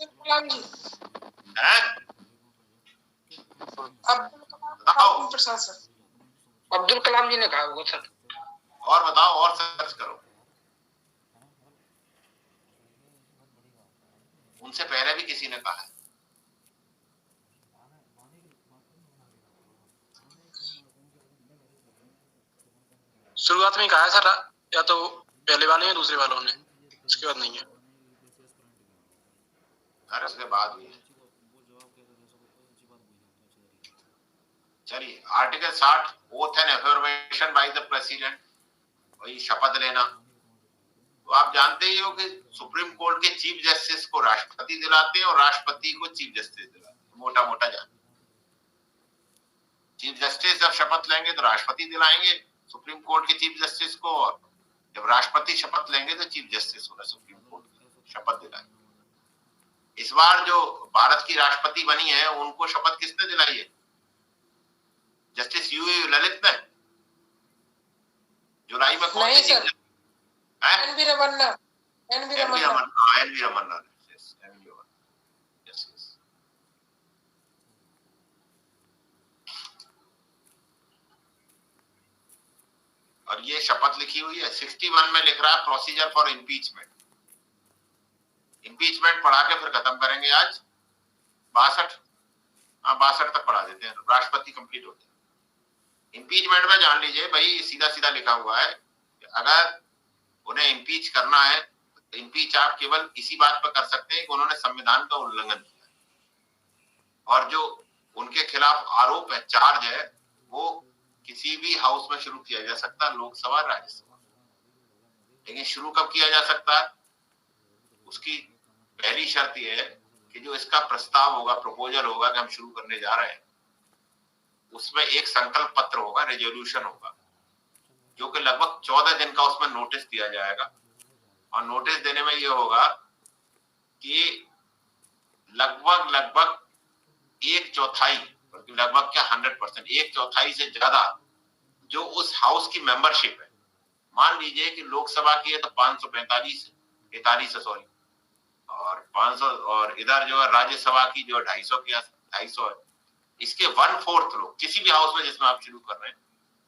कलाम जी। बताओ। प्रसाद सर। अब्दुल कलाम जी ने कहा होगा सर। और बताओ, और सर्च करो। उनसे पहले भी किसी ने कहा है। शुरुआत में कहा है सर, या तो पहले वाले या दूसरे वालों ने, उसके बाद नहीं है। अरे उसके बाद हुई है। चलिए, article 60, oath and affirmation by the president, वही शपथ लेना। तो आप जानते ही हो कि सुप्रीम कोर्ट के चीफ जस्टिस को राष्ट्रपति दिलाते हैं और राष्ट्रपति को चीफ जस्टिस दिलाते हैं, मोटा मोटा जान। चीफ जस्टिस जब शपथ लेंगे तो राष्ट्रपति दिलाएंगे सुप्रीम कोर्ट के चीफ जस्टिस को, और जब राष्ट्रपति शपथ लेंगे तो चीफ जस्टिस होगा सुप्रीम कोर्ट की शपथ दिलाएंगे। इस बार जो भारत की राष्ट्रपति बनी है उनको शपथ किसने दिलाई है? जस्टिस यूयू ललित ने। जुलाई में कौन नहीं सी sir, N V. Ramana. N V. Ramana. Yes, yes. और ये शपथ लिखी हुई है 61 में, लिख रहा है प्रोसीजर फॉर इम्पीचमेंट। इम्पीचमेंट पढ़ा के फिर खत्म करेंगे आज। 62 तक पढ़ा देते हैं, राष्ट्रपति कंप्लीट होते हैं। इम्पीचमेंट में जान लीजिए भाई, सीधा सीधा लिखा हुआ है कि अगर उन्हें इम्पीच करना है तो इम्पीच आप केवल इसी बात पर कर सकते हैं कि उन्होंने संविधान का उल्लंघन किया, और जो उनके खिलाफ आरोप है, चार्ज है, वो किसी भी हाउस में शुरू किया जा सकता है, लोकसभा, राज्यसभा। लेकिन शुरू कब किया जा सकता है? उसकी पहली शर्त यह है कि जो इसका प्रस्ताव होगा, प्रपोजल होगा कि हम शुरू करने जा रहे हैं, उसमें एक संकल्प पत्र होगा, रेजोल्यूशन होगा, जो कि लगभग 14 दिन का उसमें नोटिस दिया जाएगा। और नोटिस देने में यह होगा कि लगभग 1/4, बल्कि लगभग क्या 100%, 1/4 से ज्यादा जो उस हाउस की मेंबरशिप है, मान लीजिए कि लोकसभा की है तो 545 सॉरी, और 500, और इधर जो है राज्यसभा की जो 250 है, इसके 1/4 लोग किसी भी हाउस में जिसमें आप शुरू कर रहे हैं,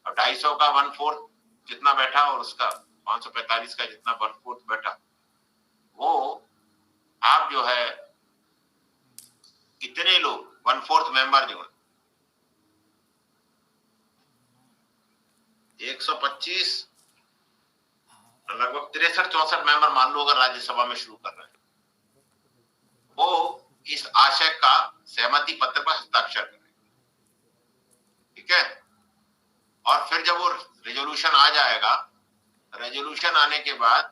और 250 का 1/4 जितना बैठा और उसका 545 का जितना 1/4 बैठा, वो आप जो है कितने लोग 1/4 मेंबर जो है 125, लगभग 63-64 मेंबर मान लो अगर राज्यसभा में शुरू कर रहे हैं, वो इस आशय का सहमति पत्र पर हस्ताक्षर करें। ठीक है? और फिर जब वो रेजोल्यूशन आ जाएगा, रेजोल्यूशन आने के बाद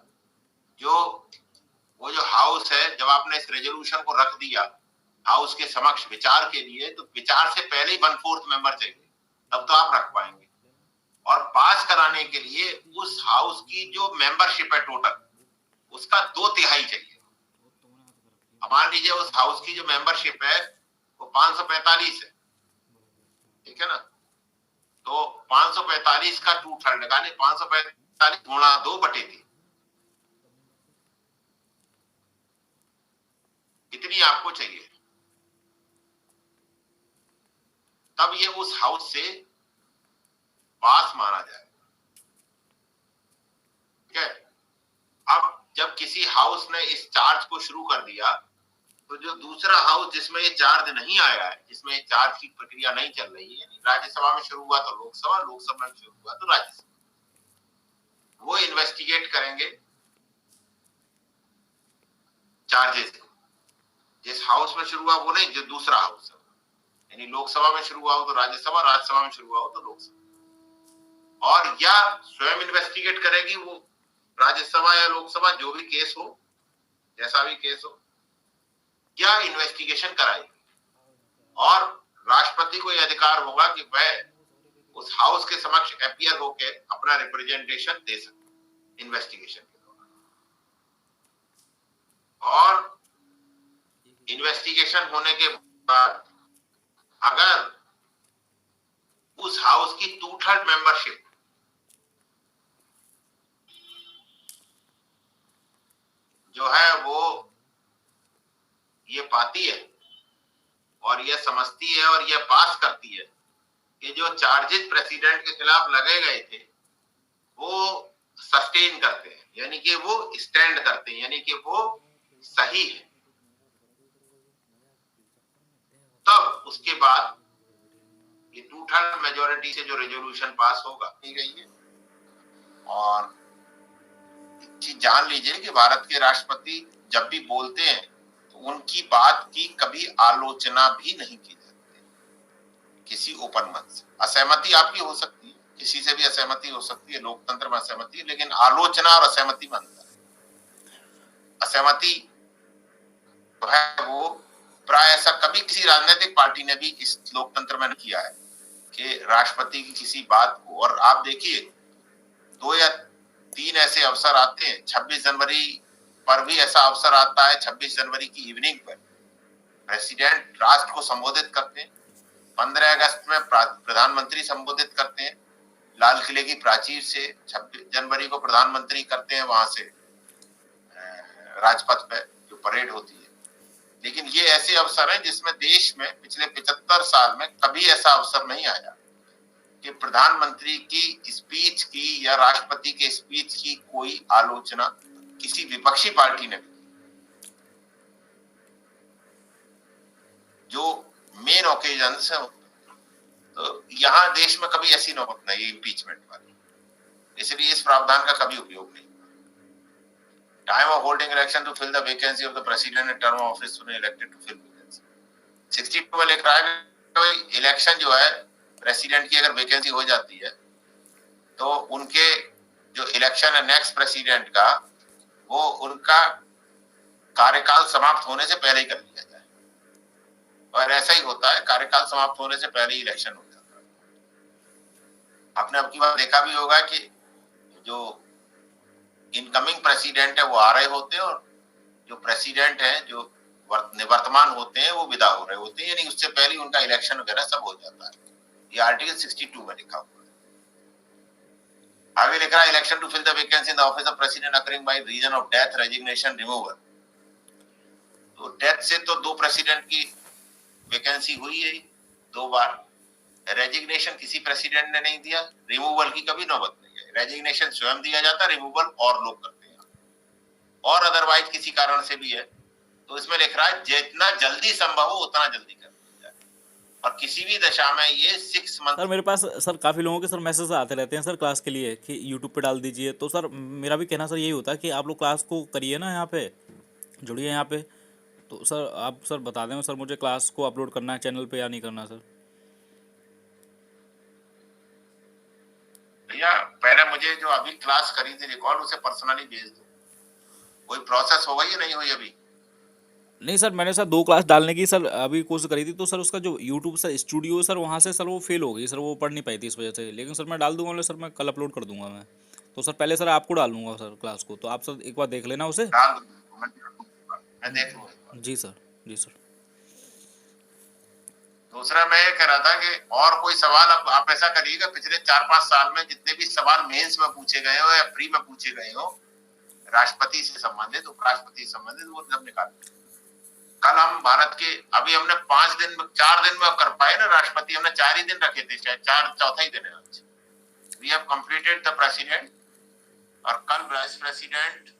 वो जो हाउस है, जब आपने इस रेजोल्यूशन को रख दिया हाउस के समक्ष विचार के लिए, तो विचार से पहले ही 1/4 मेंबर चाहिए, तब तो आप रख पाएंगे। और पास कराने के लिए उस हाउस की जो मेंबरशिप है टोटल, उसका 2/3 चाहिए। अब मान लीजिए उस हाउस की जो मेंबरशिप है वो 545 है, ठीक है ना? तो 545 का 2/3 लगा ले, 545 गुणा 2/3 कितनी आपको चाहिए, तब ये उस हाउस से पास माना जाएगा। ठीक है? अब जब किसी हाउस ने इस चार्ज को शुरू कर दिया, तो जो दूसरा हाउस जिसमें ये चार्ज नहीं आया है, जिसमें ये चार्ज की प्रक्रिया नहीं चल रही है, राज्यसभा में शुरू हुआ तो लोकसभा, लोकसभा में शुरू हुआ तो राज्यसभा, वो इन्वेस्टिगेट करेंगे चार्जेस को। जिस हाउस में शुरू हुआ वो नहीं, जो दूसरा हाउस है, यानी लोकसभा में शुरू हुआ हो तो राज्यसभा, राज्यसभा में शुरू हुआ हो तो लोकसभा, और या स्वयं इन्वेस्टिगेट करेगी वो राज्यसभा या लोकसभा, जो भी केस हो, जैसा भी केस हो, क्या इन्वेस्टिगेशन कराएगी। और राष्ट्रपति को यह अधिकार होगा कि वह उस हाउस के समक्ष अपीयर होकर अपना रिप्रेजेंटेशन दे सके इन्वेस्टिगेशन के दौरान। और इन्वेस्टिगेशन होने के बाद अगर उस हाउस की 2/3 मेंबरशिप जो है वो ये पाती है और ये समझती है और ये पास करती है कि जो चार्जेस प्रेसिडेंट के खिलाफ लगे गए थे वो सस्टेन करते हैं, यानी कि वो स्टैंड करते हैं, यानी कि वो सही है, तब उसके बाद ये 2/3 मेजोरिटी से जो रेजोल्यूशन पास होगा की गई है। और जान लीजिए कि भारत के राष्ट्रपति जब भी बोलते हैं तो उनकी बात की कभी आलोचना भी नहीं की जाती किसी ओपन मंच से। असहमति आपकी हो सकती है, किसी से भी असहमति हो सकती है, लोकतंत्र में असहमति है, लेकिन आलोचना और असहमति में अंतर है। असहमति जो है वो प्राय ऐसा कभी किसी राजनीतिक पार्टी ने भी इस लोकतंत्र में नहीं किया है कि राष्ट्रपति की किसी बात को, और आप देखिए 2 या 3 ऐसे अवसर आते हैं, 26 जनवरी पर भी ऐसा अवसर आता है, 26 जनवरी की इवनिंग पर प्रेसिडेंट राष्ट्र को संबोधित करते हैं, 15 अगस्त में प्रधानमंत्री संबोधित करते हैं लाल किले की प्राचीर से, 26 जनवरी को प्रधानमंत्री करते हैं वहां से राजपथ पे जो परेड होती है। लेकिन ये ऐसे अवसर हैं जिसमें देश में पिछले 75 साल में कभी ऐसा अवसर नहीं आया कि प्रधानमंत्री की स्पीच की या राष्ट्रपति के स्पीच की कोई आलोचना किसी विपक्षी पार्टी ने, जो मेन ओकेजन्स है, तो यहाँ देश में कभी ऐसी नौबत नहीं इम्पीचमेंट वाली, इसलिए इस प्रावधान का कभी उपयोग नहीं। Time of holding election to fill the vacancy of the president in term of office elected to fill vacancy. 62 में लिख रहा है कि इलेक्शन जो है प्रेसिडेंट की अगर वैकेंसी हो जाती है तो उनके जो इलेक्शन है नेक्स्ट प्रेसिडेंट का, वो उनका कार्यकाल समाप्त होने से पहले ही कर लिया जाए, और ऐसा ही होता है, कार्यकाल समाप्त होने से पहले ही इलेक्शन हो जाता है। आपने अब की बार देखा भी होगा कि जो इनकमिंग प्रेसिडेंट है वो आ रहे होते हैं, और जो प्रेसिडेंट है जो निवर्तमान होते हैं वो विदा हो रहे होते हैं, यानी उससे पहले उनका इलेक्शन वगैरह सब हो जाता है। ये आर्टिकल 62 में लिखा हुआ है। आगे लिख रहा है election to fill the vacancy in the office of president occurring by reason of death, resignation, removal. तो डेथ से तो 2 प्रेसिडेंट की वैकेंसी हुई है 2 बार, रेजिग्नेशन किसी प्रेसिडेंट ने नहीं दिया, रिमूवल की कभी नौबत नहीं है। रेजिग्नेशन स्वयं दिया जाता है, रिमूवल और लोग करते हैं, और अदरवाइज किसी कारण से भी है तो इसमें लिख रहा है जितना जल्दी संभव हो उतना जल्दी कर दिया जाए, और किसी भी दशा में ये 6 मंथ। सर मेरे पास सर काफ़ी लोगों के सर मैसेज आते रहते हैं सर क्लास के लिए कि यूट्यूब पे डाल दीजिए, तो सर मेरा भी कहना सर यही होता है कि आप लोग क्लास को करिए ना, यहाँ पे जुड़िए यहाँ पे, तो सर आप सर बता दें सर मुझे क्लास को अपलोड करना है चैनल पे या नहीं करना सर। भैया पहले मुझे जो अभी क्लास करी थी रिकॉर्ड उसे पर्सनली भेज दो, कोई प्रोसेस हो गई या नहीं हुई अभी? नहीं सर मैंने सर 2 क्लास डालने की सर अभी कोशिश करी थी, तो सर उसका जो यूट्यूब सर स्टूडियो है सर वहाँ से सर वो फेल हो गई सर, वो पढ़ नहीं पाई थी इस वजह से, लेकिन सर मैं डाल दूंगा सर, मैं कल अपलोड कर दूंगा मैं। तो सर पहले सर आपको डाल दूंगा सर क्लास को, तो आप सर एक बार देख लेना उसे। डाल दो, मैं देख लूंगा। जी सर, जी सर। दूसरा मैं ये कह रहा था कि और कोई सवाल आप ऐसा करिएगा, पिछले 4-5 साल में जितने भी सवाल मेंस में पूछे गए हो या प्री में पूछे गए हो राष्ट्रपति से संबंधित, उपराष्ट्रपति से संबंधित, वो सब निकाल। कल हम भारत के अभी हमने 4 दिन में कर पाए ना, राष्ट्रपति हमने 4 ही दिन रखे थे, शायद 4 चौथा ही दिन है आज। We have completed the president, और कल वाइस प्रेसिडेंट